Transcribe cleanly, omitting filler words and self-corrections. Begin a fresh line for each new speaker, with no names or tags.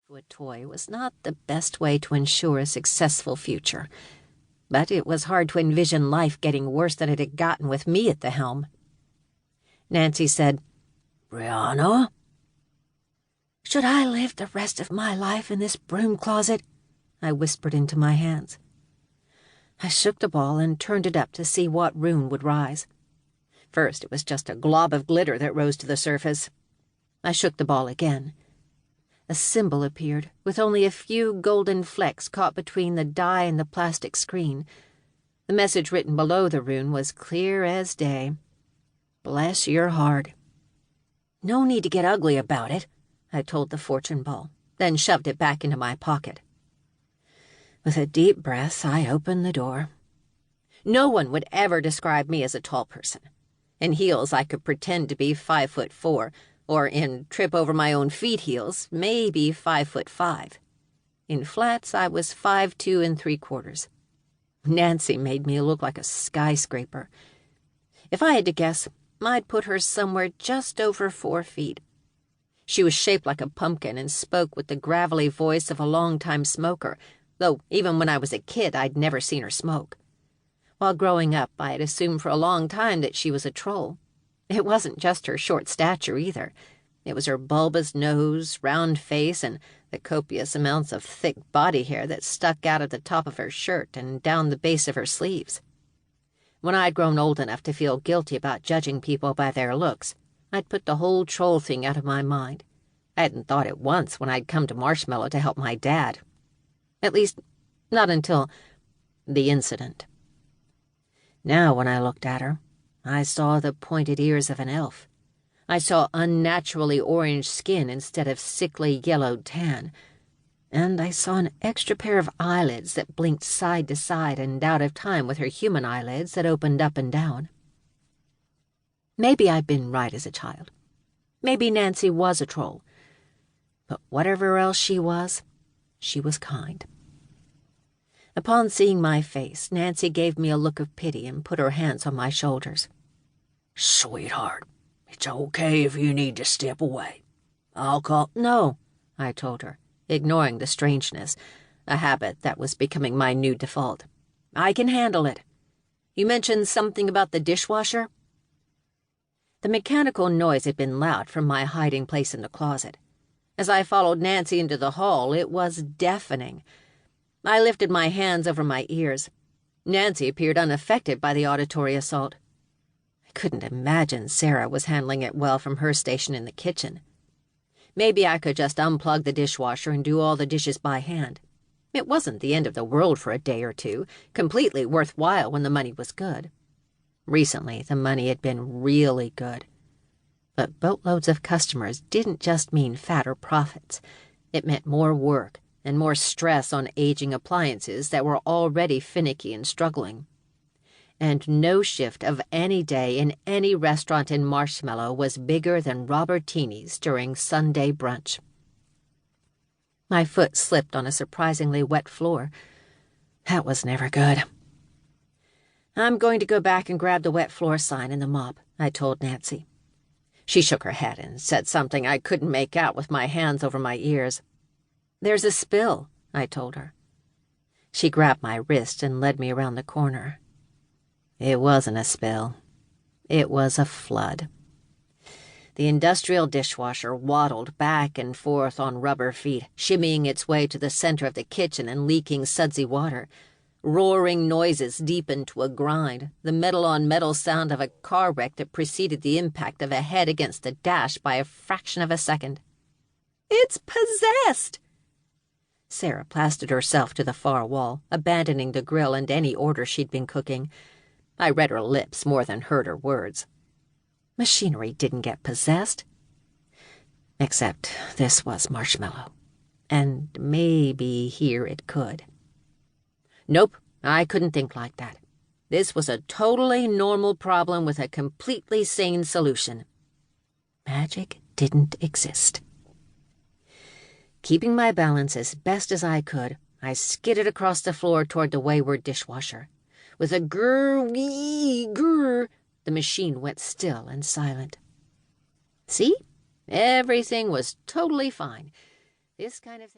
A toy was not the best way to ensure a successful future, but it was hard to envision life getting worse than it had gotten with me at the helm. Nancy said, "Brianna? Should I live the rest of my life in this broom closet?" I whispered into my hands. I shook the ball and turned it up to see what rune would rise. First, it was just a glob of glitter that rose to the surface. I shook the ball again. A symbol appeared, with only a few golden flecks caught between the die and the plastic screen. The message written below the rune was clear as day. "Bless your heart." "No need to get ugly about it," I told the fortune ball, then shoved it back into my pocket. With a deep breath, I opened the door. No one would ever describe me as a tall person. In heels, I could pretend to be 5'4", or in trip-over-my-own-feet heels, maybe 5'5". In flats, I was 5'2 3/4". Nancy made me look like a skyscraper. If I had to guess, I'd put her somewhere just over 4 feet. She was shaped like a pumpkin and spoke with the gravelly voice of a long-time smoker, though even when I was a kid, I'd never seen her smoke. While growing up, I had assumed for a long time that she was a troll. It wasn't just her short stature, either. It was her bulbous nose, round face, and the copious amounts of thick body hair that stuck out at the top of her shirt and down the base of her sleeves. When I'd grown old enough to feel guilty about judging people by their looks, I'd put the whole troll thing out of my mind. I hadn't thought it once when I'd come to Marshmallow to help my dad. At least, not until the incident. Now, when I looked at her, I saw the pointed ears of an elf. I saw unnaturally orange skin instead of sickly yellowed tan. And I saw an extra pair of eyelids that blinked side to side and out of time with her human eyelids that opened up and down. Maybe I'd been right as a child. Maybe Nancy was a troll. But whatever else she was kind. Upon seeing my face, Nancy gave me a look of pity and put her hands on my shoulders. "Sweetheart, it's okay if you need to step away. I'll call—" "No," I told her, ignoring the strangeness, a habit that was becoming my new default. "I can handle it. You mentioned something about the dishwasher?" The mechanical noise had been loud from my hiding place in the closet. As I followed Nancy into the hall, it was deafening. I lifted my hands over my ears. Nancy appeared unaffected by the auditory assault. I couldn't imagine Sarah was handling it well from her station in the kitchen. Maybe I could just unplug the dishwasher and do all the dishes by hand. It wasn't the end of the world for a day or two, completely worthwhile when the money was good. Recently, the money had been really good. But boatloads of customers didn't just mean fatter profits. It meant more work and more stress on aging appliances that were already finicky and struggling. And no shift of any day in any restaurant in Marshmallow was bigger than Robertini's during Sunday brunch. My foot slipped on a surprisingly wet floor. That was never good. "I'm going to go back and grab the wet floor sign and the mop," I told Nancy. She shook her head and said something I couldn't make out with my hands over my ears. "There's a spill," I told her. She grabbed my wrist and led me around the corner. It wasn't a spill. It was a flood. The industrial dishwasher waddled back and forth on rubber feet, shimmying its way to the center of the kitchen and leaking sudsy water. Roaring noises deepened to a grind, the metal-on-metal sound of a car wreck that preceded the impact of a head against the dash by a fraction of a second. "It's possessed!" Sarah plastered herself to the far wall, abandoning the grill and any order she'd been cooking. I read her lips more than heard her words. Machinery didn't get possessed. Except this was Marshmallow. And maybe here it could. Nope, I couldn't think like that. This was a totally normal problem with a completely sane solution. Magic didn't exist. Keeping my balance as best as I could, I skidded across the floor toward the wayward dishwasher. With a grr-wee grr, the machine went still and silent. See? Everything was totally fine. This kind of thing...